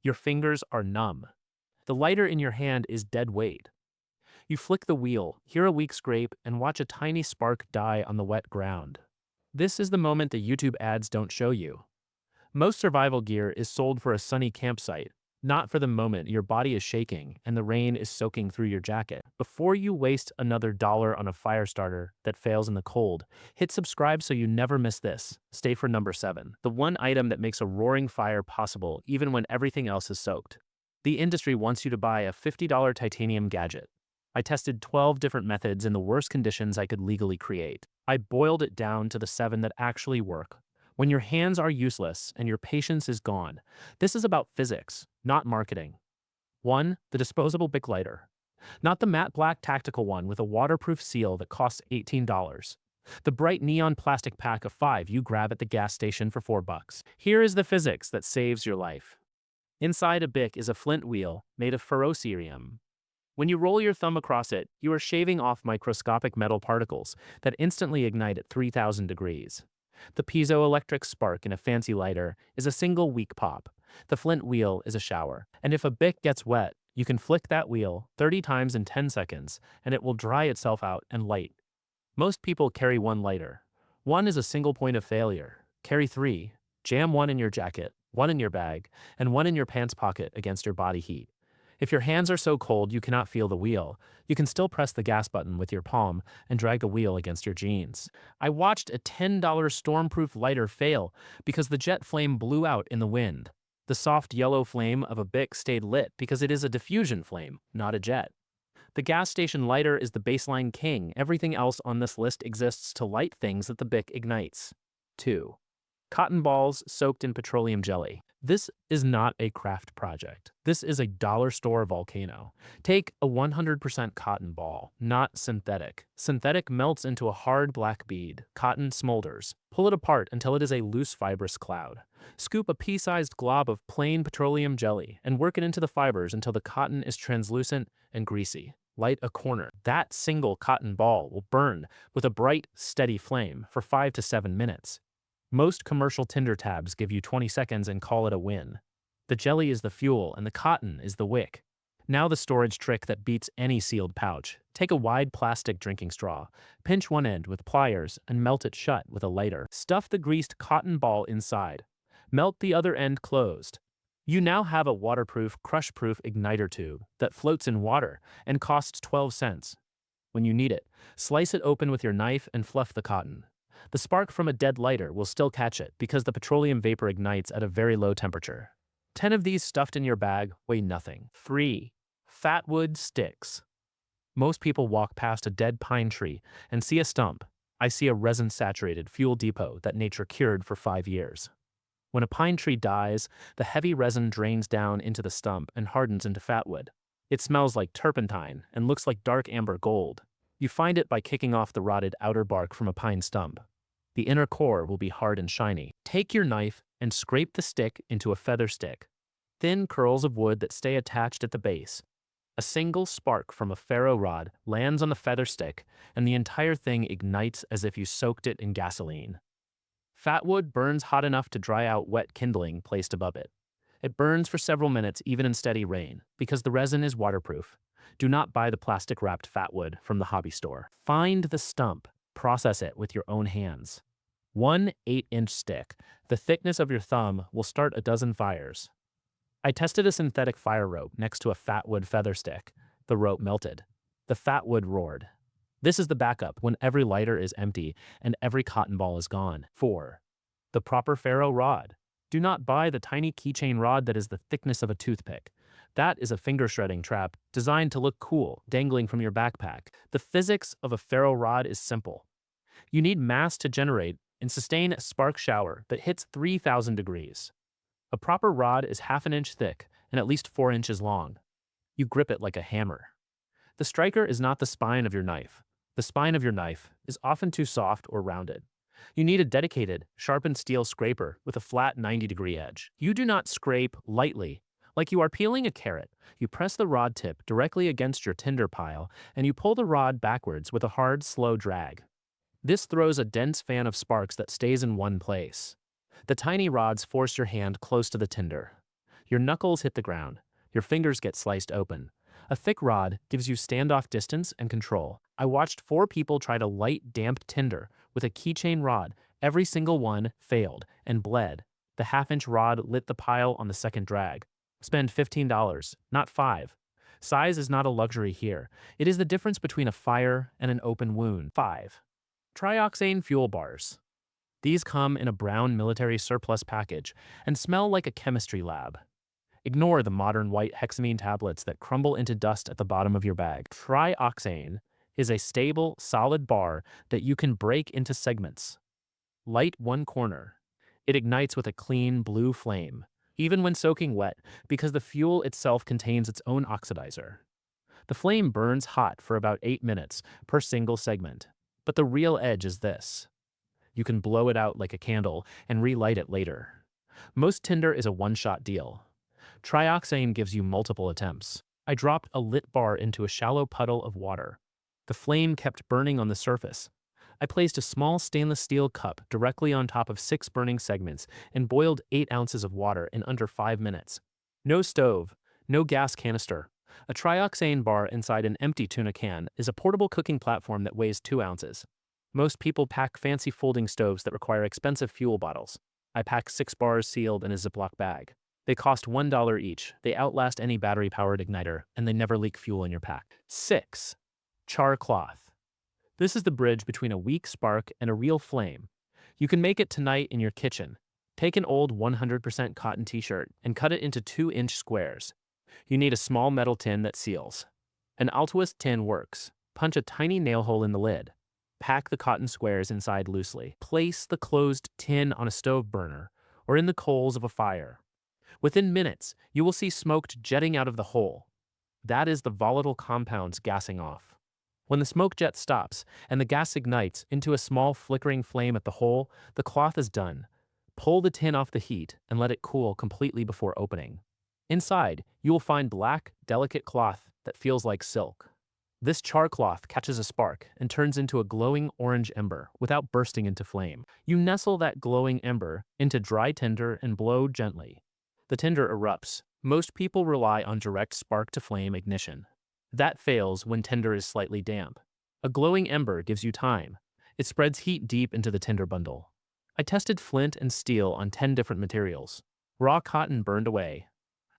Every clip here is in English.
Your fingers are numb. The lighter in your hand is dead weight. You flick the wheel, hear a weak scrape, and watch a tiny spark die on the wet ground. This is the moment the YouTube ads don't show you. Most survival gear is sold for a sunny campsite, not for the moment your body is shaking and the rain is soaking through your jacket. Before you waste another dollar on a fire starter that fails in the cold, hit subscribe so you never miss this. Stay for number 7. The one item that makes a roaring fire possible even when everything else is soaked. The industry wants you to buy a $50 titanium gadget. I tested 12 different methods in the worst conditions I could legally create. I boiled it down to the 7 that actually work. When your hands are useless and your patience is gone, this is about physics, not marketing. 1. The disposable Bic lighter. Not the matte black tactical one with a waterproof seal that costs $18. The bright neon plastic pack of 5 you grab at the gas station for $4. Here is the physics that saves your life. Inside a Bic is a flint wheel made of ferrocerium. When you roll your thumb across it, you are shaving off microscopic metal particles that instantly ignite at 3,000 degrees. The piezoelectric spark in a fancy lighter is a single weak pop. The flint wheel is a shower. And if a Bic gets wet, you can flick that wheel 30 times in 10 seconds and it will dry itself out and light. Most people carry one lighter. One is a single point of failure. Carry 3. Jam one in your jacket, one in your bag, and one in your pants pocket against your body heat. If your hands are so cold you cannot feel the wheel, you can still press the gas button with your palm and drag the wheel against your jeans. I watched a $10 stormproof lighter fail because the jet flame blew out in the wind. The soft yellow flame of a Bic stayed lit because it is a diffusion flame, not a jet. The gas station lighter is the baseline king. Everything else on this list exists to light things that the Bic ignites. 2. Cotton balls soaked in petroleum jelly. This is not a craft project. This is a dollar store volcano. Take a 100% cotton ball, not synthetic. Synthetic melts into a hard black bead. Cotton smolders. Pull it apart until it is a loose fibrous cloud. Scoop a pea-sized glob of plain petroleum jelly and work it into the fibers until the cotton is translucent and greasy. Light a corner. That single cotton ball will burn with a bright, steady flame for 5 to 7 minutes. Most commercial Tinder tabs give you 20 seconds and call it a win. The jelly is the fuel and the cotton is the wick. Now the storage trick that beats any sealed pouch. Take a wide plastic drinking straw, pinch one end with pliers and melt it shut with a lighter. Stuff the greased cotton ball inside. Melt the other end closed. You now have a waterproof, crush-proof igniter tube that floats in water and costs 12 cents. When you need it, slice it open with your knife and fluff the cotton. The spark from a dead lighter will still catch it because the petroleum vapor ignites at a very low temperature. 10 of these stuffed in your bag weigh nothing. 3. Fatwood sticks. Most people walk past a dead pine tree and see a stump. I see a resin-saturated fuel depot that nature cured for 5 years. When a pine tree dies, the heavy resin drains down into the stump and hardens into fatwood. It smells like turpentine and looks like dark amber gold. You find it by kicking off the rotted outer bark from a pine stump. The inner core will be hard and shiny. Take your knife and scrape the stick into a feather stick. Thin curls of wood that stay attached at the base. A single spark from a ferro rod lands on the feather stick, and the entire thing ignites as if you soaked it in gasoline. Fatwood burns hot enough to dry out wet kindling placed above it. It burns for several minutes even in steady rain, because the resin is waterproof. Do not buy the plastic-wrapped fatwood from the hobby store. Find the stump. Process it with your own hands. One 8-inch stick, the thickness of your thumb, will start a dozen fires. I tested a synthetic fire rope next to a fatwood feather stick. The rope melted. The fatwood roared. This is the backup when every lighter is empty and every cotton ball is gone. 4. The proper ferro rod. Do not buy the tiny keychain rod that is the thickness of a toothpick. That is a finger shredding trap designed to look cool, dangling from your backpack. The physics of a ferro rod is simple. You need mass to generate and sustain a spark shower that hits 3,000 degrees. A proper rod is half an inch thick and at least 4 inches long. You grip it like a hammer. The striker is not the spine of your knife. The spine of your knife is often too soft or rounded. You need a dedicated, sharpened steel scraper with a flat 90-degree edge. You do not scrape lightly, like you are peeling a carrot. You press the rod tip directly against your tinder pile, and you pull the rod backwards with a hard, slow drag. This throws a dense fan of sparks that stays in one place. The tiny rods force your hand close to the tinder. Your knuckles hit the ground. Your fingers get sliced open. A thick rod gives you standoff distance and control. I watched 4 people try to light damp tinder with a keychain rod. Every single one failed and bled. The half-inch rod lit the pile on the second drag. Spend $15, not 5. Size is not a luxury here. It is the difference between a fire and an open wound. 5. Trioxane fuel bars. These come in a brown military surplus package and smell like a chemistry lab. Ignore the modern white hexamine tablets that crumble into dust at the bottom of your bag. Trioxane is a stable, solid bar that you can break into segments. Light one corner. It ignites with a clean blue flame, even when soaking wet, because the fuel itself contains its own oxidizer. The flame burns hot for about 8 minutes per single segment, but the real edge is this. You can blow it out like a candle and relight it later. Most tinder is a one-shot deal. Trioxane gives you multiple attempts. I dropped a lit bar into a shallow puddle of water. The flame kept burning on the surface. I placed a small stainless steel cup directly on top of 6 burning segments and boiled 8 ounces of water in under 5 minutes. No stove, no gas canister. A trioxane bar inside an empty tuna can is a portable cooking platform that weighs 2 ounces. Most people pack fancy folding stoves that require expensive fuel bottles. I pack 6 bars sealed in a Ziploc bag. They cost $1 each, they outlast any battery-powered igniter, and they never leak fuel in your pack. 6. Char cloth. This is the bridge between a weak spark and a real flame. You can make it tonight in your kitchen. Take an old 100% cotton t-shirt and cut it into 2-inch squares. You need a small metal tin that seals. An Altwist tin works. Punch a tiny nail hole in the lid. Pack the cotton squares inside loosely. Place the closed tin on a stove burner or in the coals of a fire. Within minutes, you will see smoke jetting out of the hole. That is the volatile compounds gassing off. When the smoke jet stops and the gas ignites into a small flickering flame at the hole, the cloth is done. Pull the tin off the heat and let it cool completely before opening. Inside, you will find black, delicate cloth that feels like silk. This char cloth catches a spark and turns into a glowing orange ember without bursting into flame. You nestle that glowing ember into dry tinder and blow gently. The tinder erupts. Most people rely on direct spark-to-flame ignition. That fails when tinder is slightly damp. A glowing ember gives you time. It spreads heat deep into the tinder bundle. I tested flint and steel on 10 different materials. Raw cotton burned away.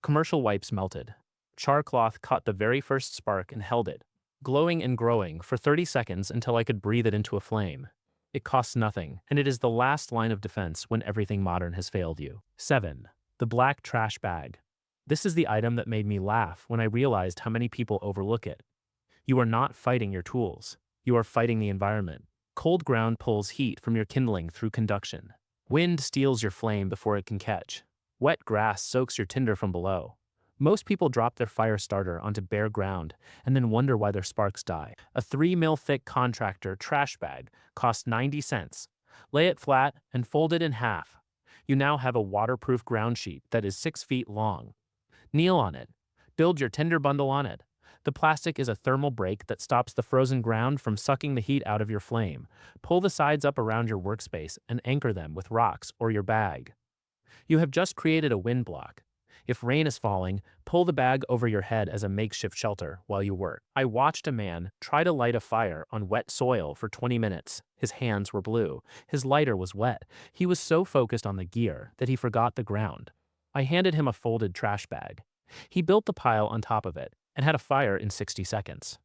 Commercial wipes melted. Char cloth caught the very first spark and held it, glowing and growing for 30 seconds until I could breathe it into a flame. It costs nothing, and it is the last line of defense when everything modern has failed you. 7. The black trash bag. This is the item that made me laugh when I realized how many people overlook it. You are not fighting your tools. You are fighting the environment. Cold ground pulls heat from your kindling through conduction. Wind steals your flame before it can catch. Wet grass soaks your tinder from below. Most people drop their fire starter onto bare ground and then wonder why their sparks die. A 3 mil thick contractor trash bag costs 90 cents. Lay it flat and fold it in half. You now have a waterproof ground sheet that is 6 feet long. Kneel on it. Build your tinder bundle on it. The plastic is a thermal break that stops the frozen ground from sucking the heat out of your flame. Pull the sides up around your workspace and anchor them with rocks or your bag. You have just created a wind block. If rain is falling, pull the bag over your head as a makeshift shelter while you work. I watched a man try to light a fire on wet soil for 20 minutes. His hands were blue. His lighter was wet. He was so focused on the gear that he forgot the ground. I handed him a folded trash bag. He built the pile on top of it and had a fire in 60 seconds.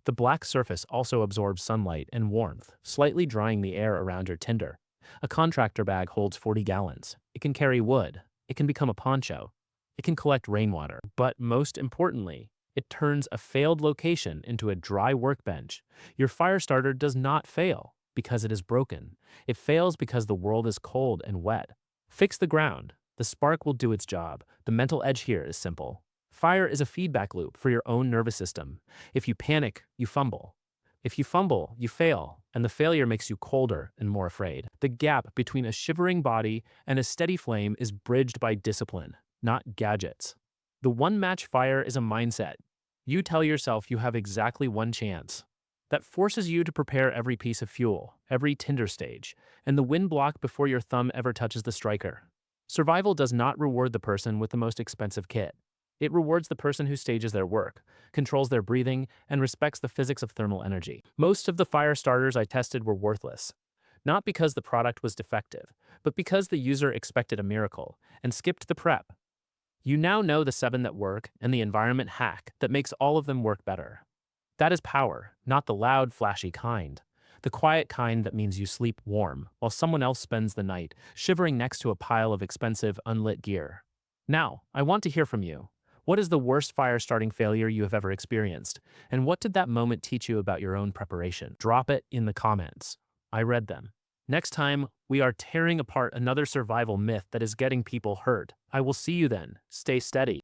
The black surface also absorbs sunlight and warmth, slightly drying the air around your tinder. A contractor bag holds 40 gallons. It can carry wood. It can become a poncho. It can collect rainwater. But most importantly, it turns a failed location into a dry workbench. Your fire starter does not fail because it is broken. It fails because the world is cold and wet. Fix the ground. The spark will do its job. The mental edge here is simple. Fire is a feedback loop for your own nervous system. If you panic, you fumble. If you fumble, you fail, and the failure makes you colder and more afraid. The gap between a shivering body and a steady flame is bridged by discipline, not gadgets. The one-match fire is a mindset. You tell yourself you have exactly one chance. That forces you to prepare every piece of fuel, every tinder stage, and the wind block before your thumb ever touches the striker. Survival does not reward the person with the most expensive kit. It rewards the person who stages their work, controls their breathing, and respects the physics of thermal energy. Most of the fire starters I tested were worthless. Not because the product was defective, but because the user expected a miracle and skipped the prep. You now know the 7 that work and the environment hack that makes all of them work better. That is power, not the loud, flashy kind. The quiet kind that means you sleep warm, while someone else spends the night shivering next to a pile of expensive, unlit gear. Now, I want to hear from you. What is the worst fire starting failure you have ever experienced? And what did that moment teach you about your own preparation? Drop it in the comments. I read them. Next time, we are tearing apart another survival myth that is getting people hurt. I will see you then. Stay steady.